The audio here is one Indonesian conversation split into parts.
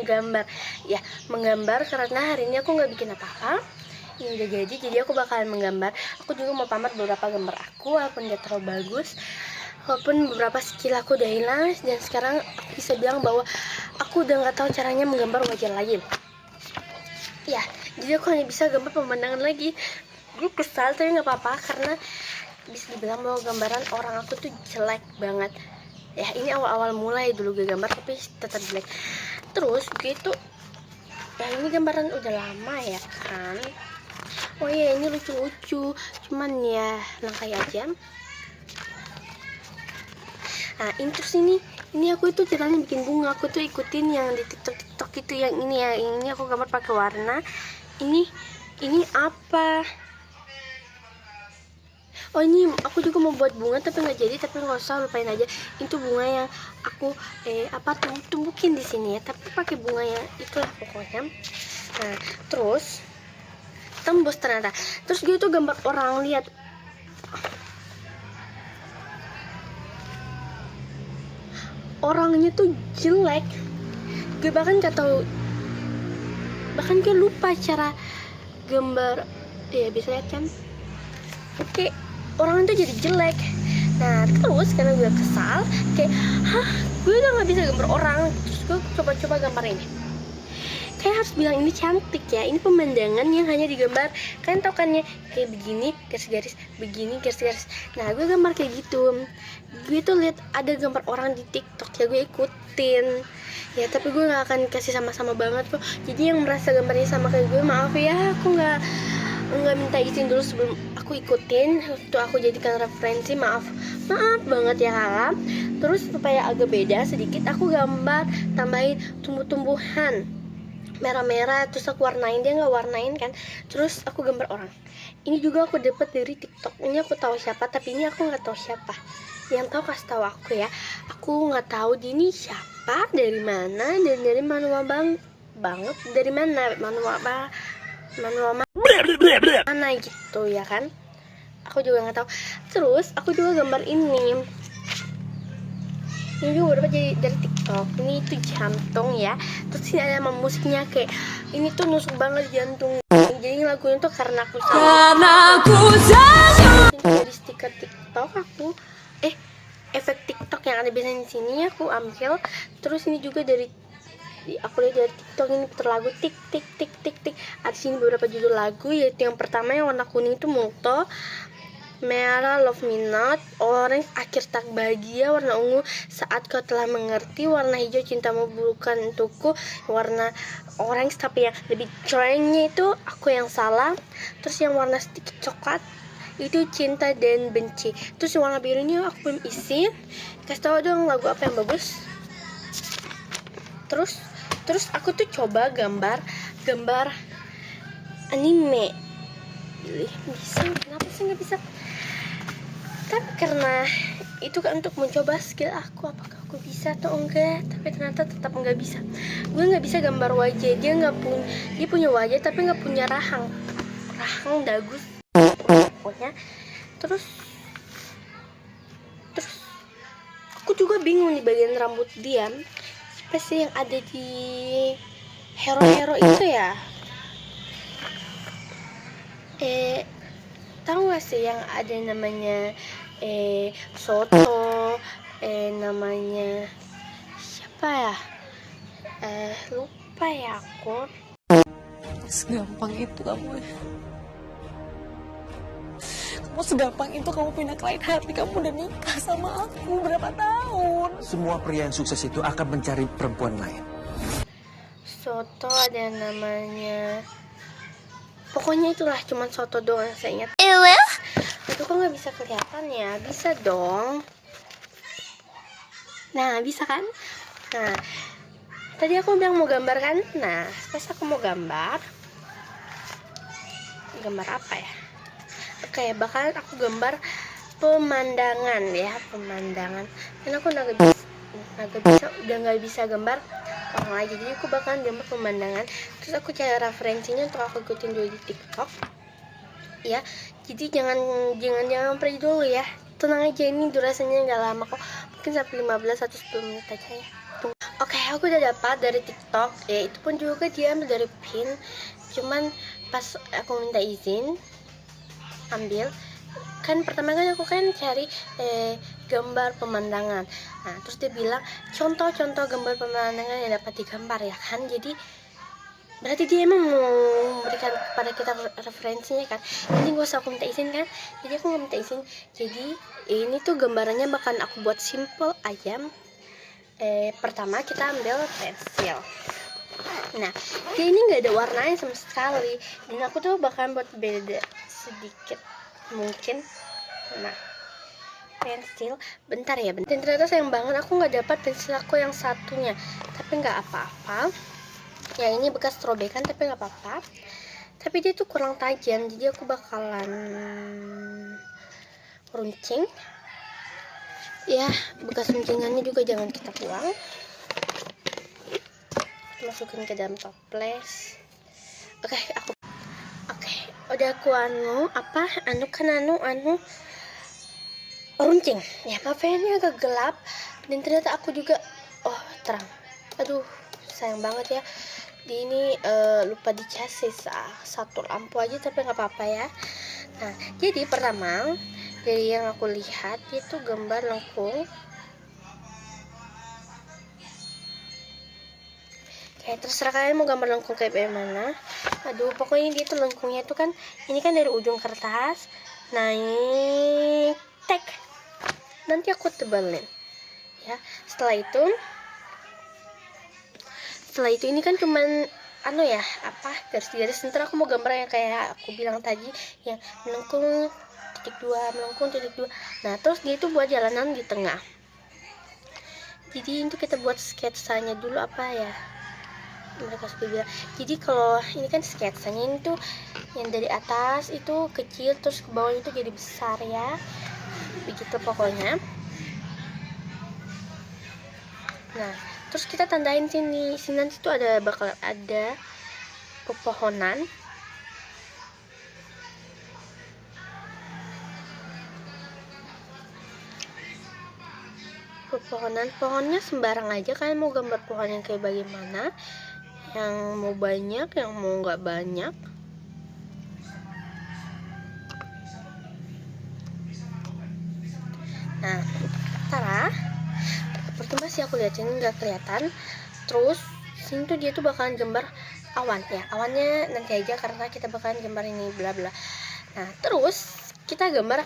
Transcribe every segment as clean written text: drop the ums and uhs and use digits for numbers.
menggambar. Ya, menggambar karena hari ini aku nggak bikin apa-apa. Ini udah jadi aku bakalan menggambar. Aku juga mau pamer beberapa gambar aku, walaupun gak terlalu bagus, walaupun beberapa skill aku udah hilang, dan sekarang aku bisa bilang bahwa aku udah nggak tahu caranya menggambar wajah lagi. Ya, jadi aku hanya bisa gambar pemandangan lagi. Gue kesal tapi nggak apa-apa, karena bisa dibilang bahwa gambaran orang aku tuh jelek banget. Ya, ini awal-awal mulai dulu gue gambar tapi tetap jelek. Terus gitu, ya ini gambaran udah lama ya kan. Oh iya, ini lucu-lucu, cuman ya nangkai aja. Nah, terus ini aku itu ceritanya bikin bunga. Aku tuh ikutin yang di TikTok itu, yang ini ya. Ini aku gambar pakai warna. Ini apa? Oh, ini aku juga mau buat bunga tapi nggak jadi, tapi nggak usah, lupain aja. Itu bunga yang aku tumbukin di sini ya, tapi pakai bunga yang itulah pokoknya. Nah, terus tembus ternyata. Terus gue tuh gambar orang, lihat. Orangnya tuh jelek. Gue bahkan lupa cara gambar. Ya bisa lihat kan. Oke, orang itu jadi jelek. Nah, terus karena gue kesal, kayak gue udah nggak bisa gambar orang. Terus gue coba gambar ini. Kayak harus bilang ini cantik ya, ini pemandangan yang hanya digambar. Kalian tau kan ya, kayak begini garis-garis, begini garis-garis. Nah, gue gambar kayak gitu. Gue tuh lihat ada gambar orang di TikTok ya, gue ikutin. Ya, tapi gue nggak akan kasih sama-sama banget kok. Jadi yang merasa gambarnya sama kayak gue, maaf ya, aku nggak minta izin dulu sebelum aku ikutin. Itu aku jadikan referensi, maaf banget ya kakak. Terus supaya agak beda sedikit, aku gambar tambahin tumbuh-tumbuhan merah-merah, terus aku warnain. Dia nggak warnain kan, terus aku gambar orang. Ini juga aku dapat dari TikTok. Ini aku tahu siapa, tapi ini aku nggak tahu siapa. Yang tahu kasih tahu aku ya. Aku nggak tahu ini siapa, dari mana, dan dari manual banget, dari mana manual mana gitu ya kan. Aku juga nggak tahu. Terus aku juga gambar ini juga dapat jadi dari TikTok. Ini itu jantung ya. Terus ini ada musiknya, kayak ini tuh nusuk banget jantung. Jadi lagunya tuh karena aku dari stiker TikTok aku efek TikTok yang ada biasanya di sini aku ambil. Terus ini juga aku lihat dari TikTok, ini putar lagu tik tik tik tik tik. Ada sini beberapa judul lagu, yaitu yang pertama yang warna kuning itu Multo, merah Love Me Not, orange Akhir Tak Bahagia, warna ungu Saat Kau Telah Mengerti, warna hijau Cintamu Bukan Untukku, warna orange tapi yang lebih cerahnya itu Aku Yang Salah. Terus yang warna stick coklat itu Cinta dan Benci. Terus yang warna birunya aku belum isi. Kasih tau dong lagu apa yang bagus. Terus aku tuh coba gambar anime. Bisa, kenapa sih nggak bisa? Tapi karena itu kan untuk mencoba skill aku, apakah aku bisa atau enggak. Tapi ternyata tetap nggak bisa. Gue nggak bisa gambar wajah. Dia punya wajah tapi nggak punya rahang dagu pokoknya. Terus aku juga bingung di bagian rambut dia. Apa sih yang ada di hero itu ya? Tahu gak sih yang ada namanya Soto, namanya siapa ya? Lupa ya aku. Segampang itu kamu. Segampang itu kamu pindah ke lain hati. Kamu udah nikah sama aku berapa tahun? Semua pria yang sukses itu akan mencari perempuan lain. Soto ada namanya. Pokoknya itulah, cuman Soto doang yang saya ingat. Itu kok nggak bisa kelihatan ya? Bisa dong. Nah, bisa kan? Nah, tadi aku bilang mau gambar kan? Nah, pas aku mau gambar apa ya? Oke, bakalan aku gambar pemandangan ya, pemandangan. Karena aku udah nggak bisa gambar orang lagi, jadi aku bakalan gambar pemandangan. Terus aku cari referensinya untuk aku ikutin dulu di TikTok ya. Jadi jangan pergi dulu ya, tenang aja, ini durasinya nggak lama kok, mungkin sampai 15 atau 10 menit aja ya. Oke, aku udah dapat dari TikTok. Ya, itu pun juga dia ambil dari pin. Cuman pas aku minta izin ambil, kan pertama kan aku kan cari gambar pemandangan. Nah, terus dia bilang contoh-contoh gambar pemandangan yang dapat digambar ya kan. Jadi berarti dia emang mau memberikan kepada kita referensinya kan. Jadi gak usah aku minta izin kan. Jadi aku gak minta izin. Jadi ini tuh gambarannya bahkan aku buat simple ayam. Pertama kita ambil pensil. Nah, dia ini nggak ada warnanya sama sekali. Dan aku tuh bahkan buat beda sedikit mungkin. Nah, pensil. Bentar ya, bentar. Dan ternyata sayang banget aku nggak dapat pensil aku yang satunya. Tapi nggak apa-apa. Ya ini bekas robekan tapi nggak apa-apa. Tapi dia tuh kurang tajam. Jadi aku bakalan runcing. Ya, bekas runcingannya juga jangan kita buang. Masukin ke dalam toples. Oke, udah aku runcing. Ya maaf ya, ini agak gelap dan ternyata aku juga terang. Aduh, sayang banget ya. Di ini lupa dicas satu lampu aja, tapi nggak apa-apa ya. Nah, jadi pertama dari yang aku lihat itu gambar lengkung. Kayak terserah kalian mau gambar lengkung kayak bagaimana. Aduh, pokoknya dia tuh lengkungnya tuh kan, ini kan dari ujung kertas naik tek. Nanti aku tebalin ya. Setelah itu ini kan cuman garis-garis. Ntar aku mau gambar yang kayak aku bilang tadi, yang melengkung titik 2. Nah, terus dia itu buat jalanan di tengah. Jadi itu kita buat sketsanya dulu mereka suka bilang. Jadi kalau ini kan sketsanya ini tuh yang dari atas itu kecil, terus ke bawah itu jadi besar ya. Begitu pokoknya. Nah, terus kita tandain sini nanti tuh bakal ada pepohonan. Pohonnya sembarang aja, kalian mau gambar pohon yang kayak bagaimana, yang mau banyak, yang mau nggak banyak. Nah, pertama sih aku lihat ini nggak kelihatan. Terus sini tuh dia tuh bakalan gambar awan ya. Awannya nanti aja karena kita bakalan gambar ini bla bla. Nah, terus kita gambar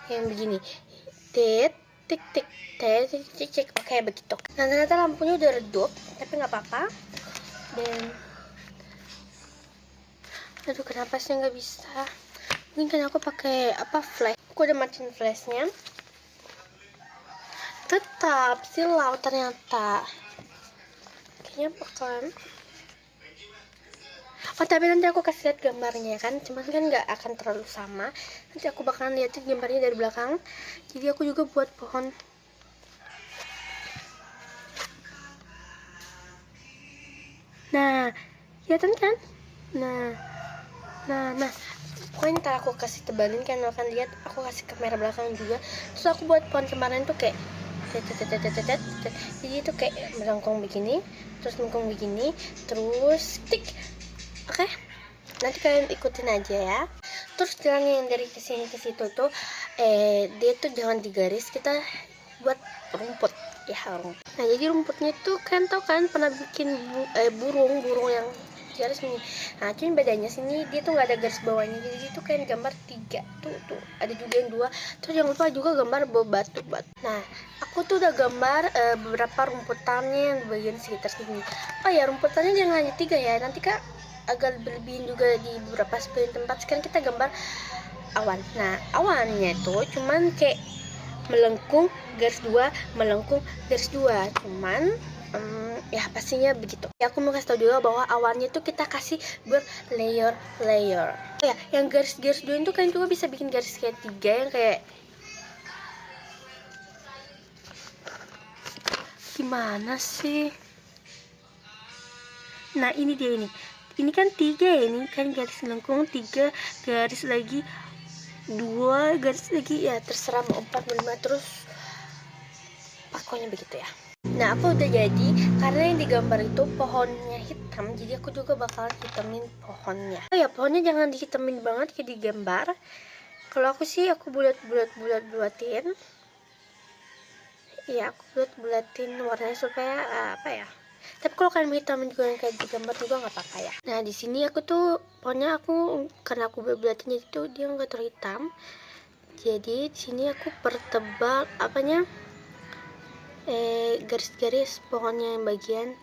yang begini, tik tik tik. Oke, begitu. Nah, ternyata lampunya udah redup, tapi nggak apa-apa. Dan aduh, kenapa sih nggak bisa? Mungkin kan aku pakai flash. Aku udah matiin flashnya. Tetap silau ternyata. Kayaknya bakalan. Tapi nanti aku kasih lihat gambarnya kan, cuman kan nggak akan terlalu sama. Nanti aku bakalan liatin gambarnya dari belakang. Jadi aku juga buat pohon. Nah, kelihatan kan? Nah. Pokoknya ntar aku kasih tebalin, kan akan lihat. Aku kasih kamera belakang juga. Terus aku buat pohon kemarin tuh kayak jadi itu kayak melengkung begini, terus melengkung begini, terus tik. Oke, nanti kalian ikutin aja ya. Terus jalan yang dari kesini ke situ tuh dia tuh jangan digaris, kita buat rumput ya, rumput. Nah, jadi rumputnya tuh kan tau kan pernah bikin burung yang garis ini. Nah, cuma bedanya sini dia tuh nggak ada garis bawahnya, jadi itu kayak gambar 3 tuh ada juga yang 2. Terus jangan lupa juga gambar batu. Nah, aku tuh udah gambar beberapa rumputannya yang di bagian sekitar sini. Oh ya, rumputannya jangan hanya 3 ya, nanti kak agak berlebihin juga di beberapa tempat. Sekarang kita gambar awan. Nah, awannya tuh cuman kayak melengkung garis 2, melengkung garis 2, cuman ya pastinya begitu ya. Aku mau kasih tau juga bahwa awannya tuh kita kasih berlayer. Oh ya, yang garis 2 itu kan juga bisa bikin garis kayak 3 yang kayak gimana sih. Nah, ini dia ini kan 3 ya, ini kan garis melengkung 3 garis lagi 2 garis lagi ya, terserah mau 4 5. Terus pokoknya begitu ya. Nah aku udah jadi, karena yang digambar itu pohonnya hitam, jadi aku juga bakalan hitamin pohonnya. Oh ya, pohonnya jangan dihitamin banget kayak digambar. Kalau aku sih aku bulat-bulatin. Iya, aku bulat-bulatin warnanya supaya apa ya? Tapi kalau kalian mau hitamin juga yang kayak digambar juga nggak apa-apa ya. Nah di sini aku tuh pohonnya karena aku bulat-bulatin jadi tuh dia nggak terlalu hitam. Jadi di sini aku pertebal garis-garis pohonnya yang bagian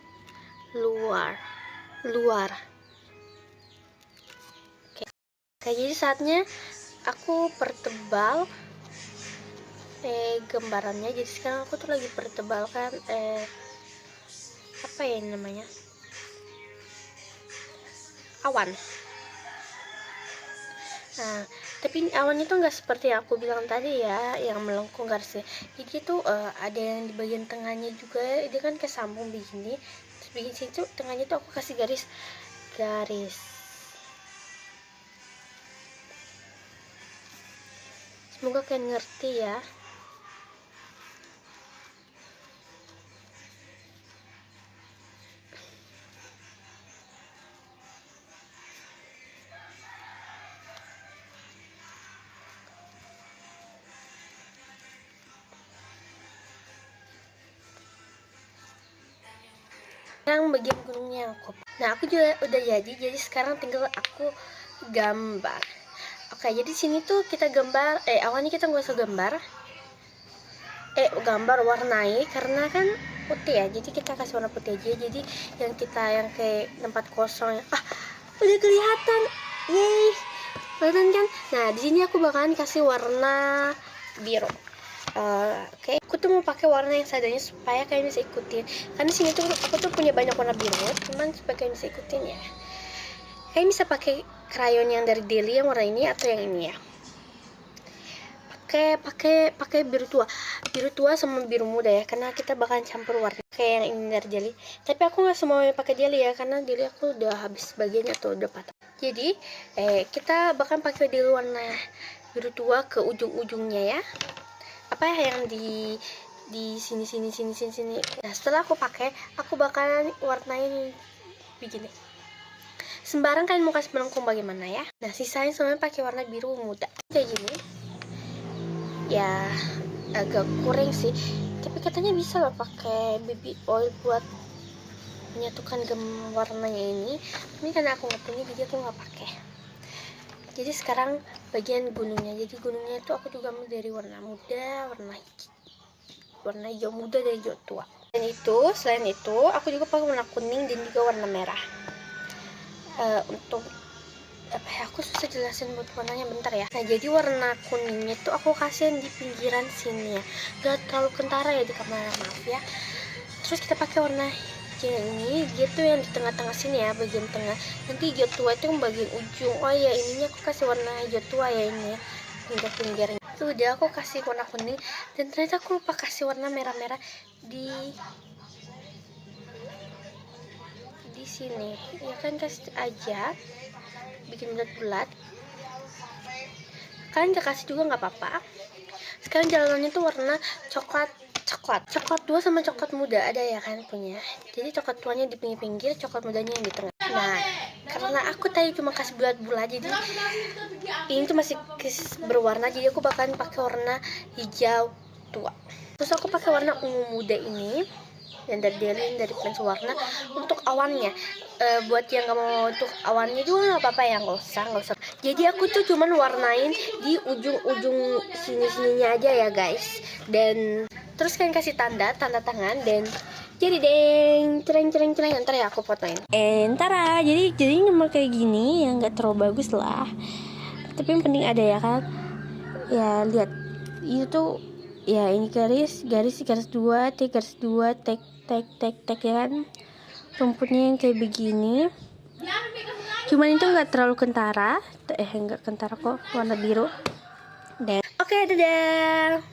luar. Oke. Jadi saatnya aku pertebal gambarannya. Jadi sekarang aku tuh lagi pertebalkan apa ya namanya, awan. Nah, tapi awannya tuh nggak seperti yang aku bilang tadi ya, yang melengkung garisnya. Jadi tuh ada yang di bagian tengahnya juga, dia kan kayak sambung begini. Terus bagian situ tengahnya tuh aku kasih garis. Semoga kalian ngerti ya. Sekarang bagian gunungnya aku. Nah aku juga udah jadi sekarang tinggal aku gambar. Oke, jadi sini tuh kita gambar, awalnya kita nggak usah gambar, warnai karena kan putih ya. Jadi kita kasih warna putih aja. Jadi yang kayak tempat kosong ya. Udah kelihatan, yeay, kelihatan kan? Nah di sini aku bakalan kasih warna biru. Oke, aku tuh mau pakai warna yang seadanya supaya kalian bisa ikutin. Karena sini tuh aku tuh punya banyak warna biru, cuman supaya kalian bisa ikutin ya. Kalian bisa pakai krayon yang dari Deli yang warna ini atau yang ini ya. Pakai biru tua sama biru muda ya, karena kita bakalan campur warna kayak yang ini dari Deli. Tapi aku nggak semuanya pakai Deli ya, karena Deli aku udah habis bagiannya atau udah patah. Jadi kita bakalan pakai Deli warna biru tua ke ujung-ujungnya ya. Apa yang di sini. Nah setelah aku pakai, aku bakalan warnain begini. Sembarang kalian mau kasih melengkung bagaimana ya. Nah sisanya semuanya pakai warna biru muda kayak gini ya. Agak kurang sih, tapi katanya bisa loh pakai baby oil buat menyatukan warnanya ini. Ini karena aku nggak punya jadi aku nggak pakai. Jadi sekarang bagian gunungnya. Jadi gunungnya itu aku juga ambil dari warna muda, warna hijau muda dan hijau tua. Dan selain itu aku juga pakai warna kuning dan juga warna merah. Untuk apa ya, aku susah jelasin buat warnanya, bentar ya. Nah jadi warna kuningnya tuh aku kasihin di pinggiran sini ya, gak terlalu kentara ya di kamera, maaf ya. Terus kita pakai warna ini gitu yang di tengah-tengah sini ya, bagian tengah. Nanti hijau tua itu yang bagian ujung. Oh ya, ininya aku kasih warna hijau tua ya, ini ya pinggir-pinggirnya. Itu udah aku kasih warna kuning, dan ternyata aku lupa kasih warna merah-merah di sini ya kan. Kasih aja, bikin bulat-bulat. Kalian gak kasih juga nggak apa-apa. Sekarang jalanannya tuh warna coklat tua sama coklat muda, ada ya kan punya. Jadi coklat tuanya di pinggir-pinggir, coklat mudanya yang di tengah. Nah karena aku tadi cuma kasih bulat-bulat, jadi ini tuh masih berwarna, jadi aku bakalan pakai warna hijau tua. Terus aku pakai warna ungu muda ini yang dari Deli, dari Plans Warna untuk awannya. Buat yang nggak mau untuk awannya juga nggak apa-apa ya, nggak usah. Jadi aku tuh cuman warnain di ujung sininya aja ya guys. Dan terus kalian kasih tanda tangan dan jadi deng, cereng. Ntar ya aku fotoin. Ntar jadi nomor kayak gini yang nggak terlalu bagus lah, tapi yang penting ada ya kan. Ya lihat itu tuh ya, ini garis 2, garis 2, tek ya kan. Rumputnya yang kayak begini, cuman itu nggak terlalu kentara, nggak kentara kok, warna biru. Dan oke, dadah.